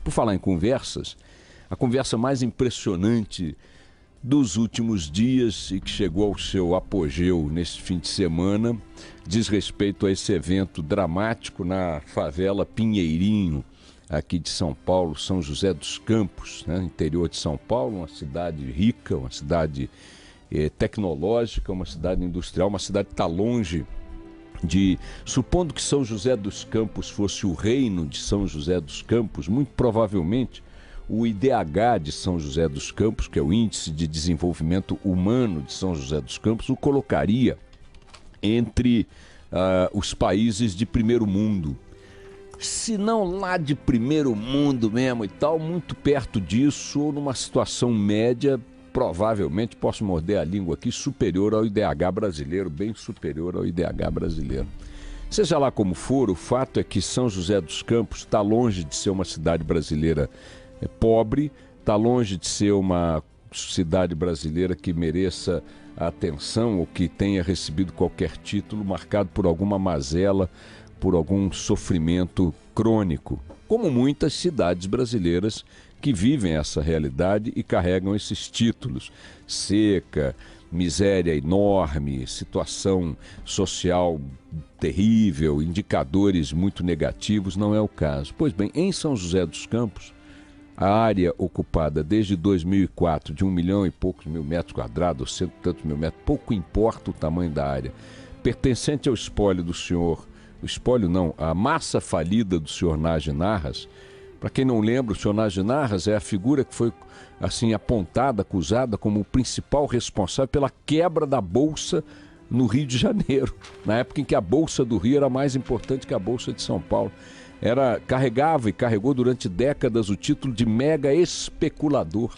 Por falar em conversas, a conversa mais impressionante dos últimos dias e que chegou ao seu apogeu nesse fim de semana diz respeito a esse evento dramático na favela Pinheirinho, aqui de São Paulo, São José dos Campos, né? Interior de São Paulo, uma cidade rica, uma cidade tecnológica, uma cidade industrial, uma cidade que está longe de... Supondo que São José dos Campos fosse o reino de São José dos Campos, muito provavelmente o IDH de São José dos Campos, que é o Índice de Desenvolvimento Humano de São José dos Campos, o colocaria entre os países de primeiro mundo. Se não lá de primeiro mundo mesmo e tal, muito perto disso, ou numa situação média, provavelmente, posso morder a língua aqui, superior ao IDH brasileiro, bem superior ao IDH brasileiro. Seja lá como for, o fato é que São José dos Campos está longe de ser uma cidade brasileira pobre, está longe de ser uma cidade brasileira que mereça a atenção ou que tenha recebido qualquer título marcado por alguma mazela, por algum sofrimento crônico, como muitas cidades brasileiras que vivem essa realidade e carregam esses títulos: seca, miséria enorme, situação social terrível, indicadores muito negativos. Não é o caso. Pois bem, em São José dos Campos, a área ocupada desde 2004 de 1 milhão e poucos mil metros quadrados, ou cento e tantos mil metros, pouco importa o tamanho da área, pertencente ao espólio do senhor, o espólio não, a massa falida do senhor Nagy Narras. Para quem não lembra, o senhor Nagy Narras é a figura que foi assim apontada, acusada como o principal responsável pela quebra da Bolsa no Rio de Janeiro, na época em que a Bolsa do Rio era mais importante que a Bolsa de São Paulo. Carregava e carregou durante décadas o título de mega especulador.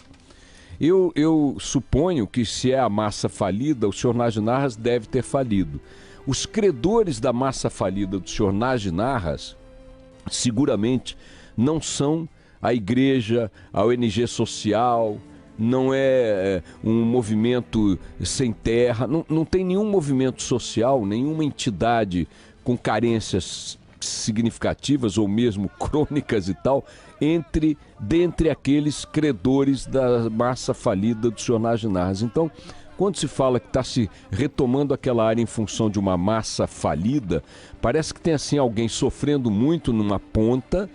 Eu suponho que, se é a massa falida, o senhor Nagy Narras deve ter falido. Os credores da massa falida do senhor Nagy Narras seguramente não são a igreja, a ONG social, não é um movimento sem terra, não tem nenhum movimento social, nenhuma entidade com carências significativas ou mesmo crônicas e tal, dentre aqueles credores da massa falida do senhor Nagy Narras. Então, quando se fala que está se retomando aquela área em função de uma massa falida, parece que tem assim alguém sofrendo muito numa ponta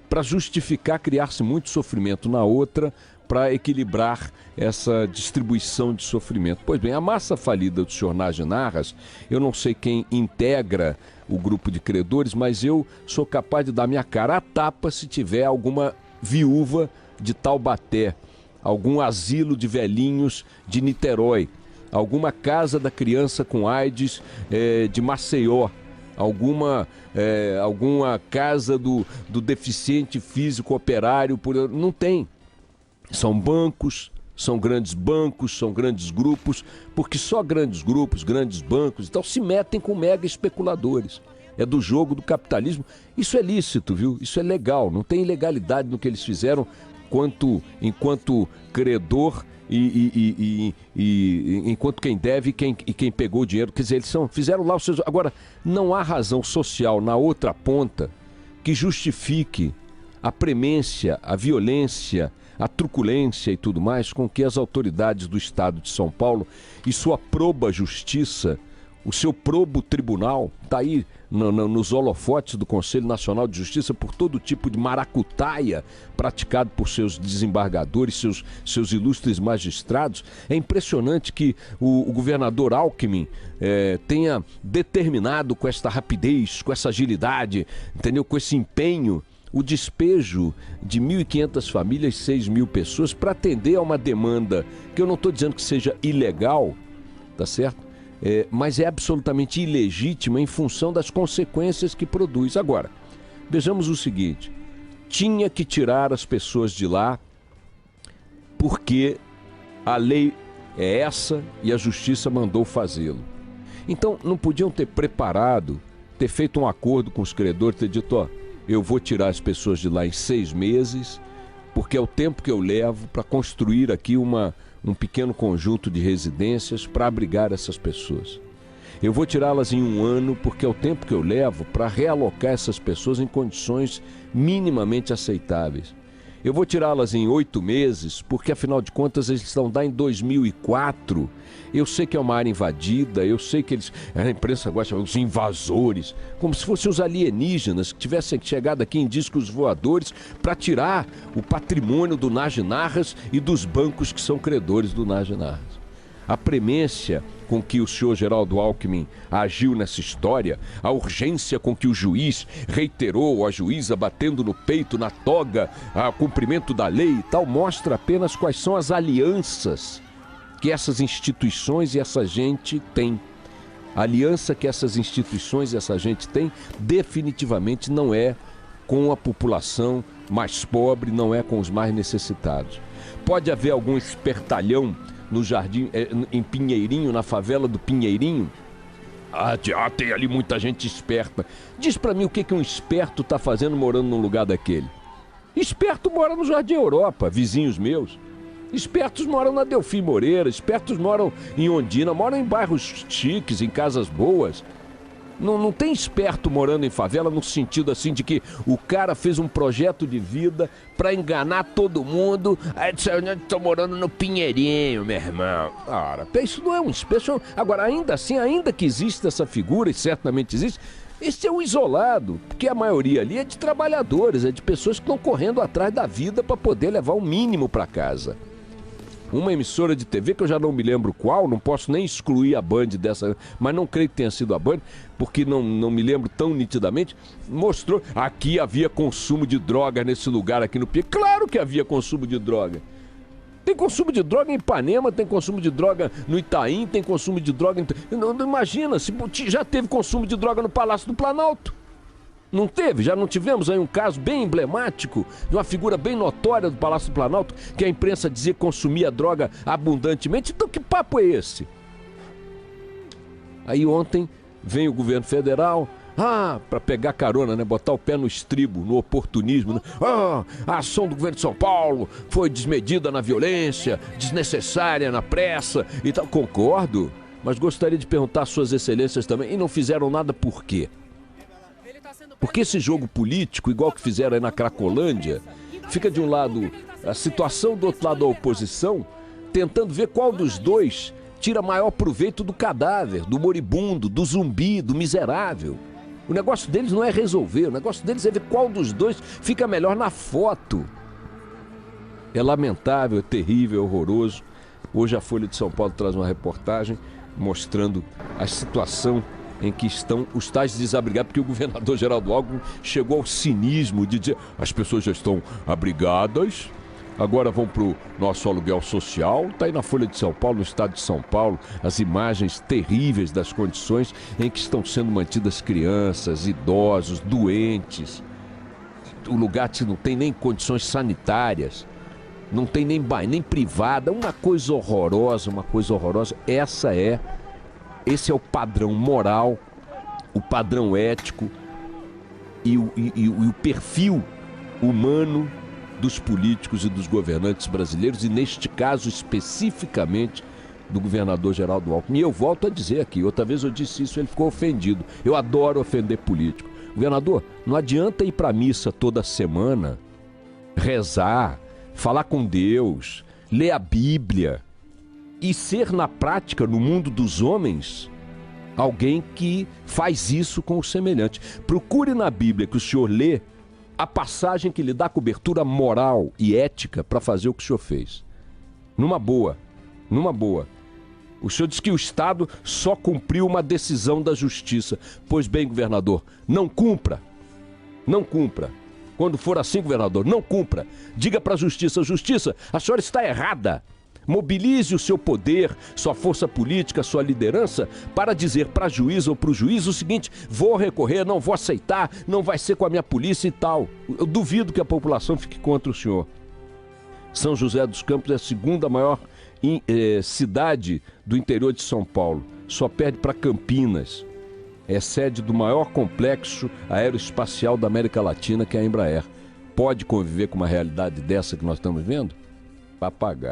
para justificar criar-se muito sofrimento na outra, para equilibrar essa distribuição de sofrimento. Pois bem, a massa falida do senhor Nagy Narras, eu não sei quem integra o grupo de credores, mas eu sou capaz de dar minha cara à tapa se tiver alguma viúva de Taubaté, algum asilo de velhinhos de Niterói, alguma casa da criança com AIDS de Maceió, alguma casa do deficiente físico operário, não tem. São bancos, são grandes grupos, porque só grandes grupos, grandes bancos e tal se metem com mega especuladores. É do jogo do capitalismo. Isso é lícito, viu? Isso é legal, não tem ilegalidade no que eles fizeram enquanto credor e enquanto quem deve e quem pegou o dinheiro. Quer dizer, eles fizeram lá os seus... Agora, não há razão social na outra ponta que justifique a premência, a violência, a truculência e tudo mais com que as autoridades do Estado de São Paulo e sua proba justiça, o seu probo tribunal, está aí nos holofotes do Conselho Nacional de Justiça por todo tipo de maracutaia praticado por seus desembargadores, seus ilustres magistrados. É impressionante que o governador Alckmin tenha determinado com esta rapidez, com essa agilidade, entendeu? Com esse empenho, o despejo de 1.500 famílias, 6.000 pessoas, para atender a uma demanda que eu não estou dizendo que seja ilegal, tá certo? Mas é absolutamente ilegítima em função das consequências que produz. Agora, vejamos o seguinte: tinha que tirar as pessoas de lá porque a lei é essa e a justiça mandou fazê-lo. Então, não podiam ter preparado, ter feito um acordo com os credores, ter dito, ó, eu vou tirar as pessoas de lá em 6 meses, porque é o tempo que eu levo para construir aqui um pequeno conjunto de residências para abrigar essas pessoas. Eu vou tirá-las em 1 ano, porque é o tempo que eu levo para realocar essas pessoas em condições minimamente aceitáveis. Eu vou tirá-las em 8 meses, porque afinal de contas eles estão lá em 2004. Eu sei que é uma área invadida, eu sei que a imprensa gosta de chamar os invasores, como se fossem os alienígenas que tivessem chegado aqui em discos voadores para tirar o patrimônio do Nagy-Narras e dos bancos que são credores do Nagy-Narras. A premência com que o senhor Geraldo Alckmin agiu nessa história, a urgência com que o juiz reiterou, a juíza batendo no peito, na toga, o cumprimento da lei e tal, mostra apenas quais são as alianças que essas instituições e essa gente têm. A aliança que essas instituições e essa gente têm definitivamente não é com a população mais pobre, não é com os mais necessitados. Pode haver algum espertalhão no jardim, em Pinheirinho, na favela do Pinheirinho? Tem ali muita gente esperta. Diz pra mim o que um esperto tá fazendo morando num lugar daquele. Esperto mora no Jardim Europa, vizinhos meus. Espertos moram na Delfim Moreira, espertos moram em Ondina, moram em bairros chiques, em casas boas. Não tem esperto morando em favela no sentido assim de que o cara fez um projeto de vida pra enganar todo mundo. Aí disse, eu tô morando no Pinheirinho, meu irmão. Ora, isso não é um esperto. Agora, ainda assim, ainda que exista essa figura, e certamente existe, esse é um isolado, porque a maioria ali é de trabalhadores, é de pessoas que estão correndo atrás da vida para poder levar o mínimo para casa. Uma emissora de TV, que eu já não me lembro qual, não posso nem excluir a Band dessa, mas não creio que tenha sido a Band, porque não me lembro tão nitidamente, mostrou, aqui havia consumo de droga nesse lugar aqui no Piauí. Claro que havia consumo de droga. Tem consumo de droga em Ipanema, tem consumo de droga no Itaim, tem consumo de droga... Não imagina, se já teve consumo de droga no Palácio do Planalto. Não teve? Já não tivemos aí um caso bem emblemático de uma figura bem notória do Palácio do Planalto que a imprensa dizia que consumia droga abundantemente? Então que papo é esse? Aí ontem vem o governo federal, para pegar carona, né? Botar o pé no estribo, no oportunismo, né? A ação do governo de São Paulo foi desmedida na violência, desnecessária na pressa e tal. Concordo, mas gostaria de perguntar às suas excelências também, e não fizeram nada por quê? Porque esse jogo político, igual que fizeram aí na Cracolândia, fica de um lado a situação, do outro lado a oposição, tentando ver qual dos dois tira maior proveito do cadáver, do moribundo, do zumbi, do miserável. O negócio deles não é resolver, o negócio deles é ver qual dos dois fica melhor na foto. É lamentável, é terrível, é horroroso. Hoje a Folha de São Paulo traz uma reportagem mostrando a situação em que estão os tais desabrigados, porque o governador Geraldo Alckmin chegou ao cinismo de dizer as pessoas já estão abrigadas, agora vão para o nosso aluguel social. Está aí na Folha de São Paulo, no estado de São Paulo, as imagens terríveis das condições em que estão sendo mantidas crianças, idosos, doentes. O lugar que não tem nem condições sanitárias, não tem nem banho, nem privada, uma coisa horrorosa, uma coisa horrorosa. Esse é o padrão moral, o padrão ético e o perfil humano dos políticos e dos governantes brasileiros, e neste caso especificamente do governador Geraldo Alckmin. E eu volto a dizer aqui, outra vez eu disse isso, ele ficou ofendido. Eu adoro ofender político. Governador, não adianta ir para a missa toda semana, rezar, falar com Deus, ler a Bíblia e ser na prática, no mundo dos homens, alguém que faz isso com o semelhante. Procure na Bíblia que o senhor lê a passagem que lhe dá cobertura moral e ética para fazer o que o senhor fez. Numa boa. O senhor diz que o Estado só cumpriu uma decisão da Justiça. Pois bem, governador, não cumpra. Quando for assim, governador, não cumpra. Diga para a Justiça, Justiça, a senhora está errada. Mobilize o seu poder, sua força política, sua liderança para dizer para a juíza ou para o juiz o seguinte: vou recorrer, não vou aceitar, não vai ser com a minha polícia e tal. Eu duvido que a população fique contra o senhor. São José dos Campos é a segunda maior cidade do interior de São Paulo. Só perde para Campinas. É sede do maior complexo aeroespacial da América Latina, que é a Embraer. Pode conviver com uma realidade dessa que nós estamos vendo? Papagaio.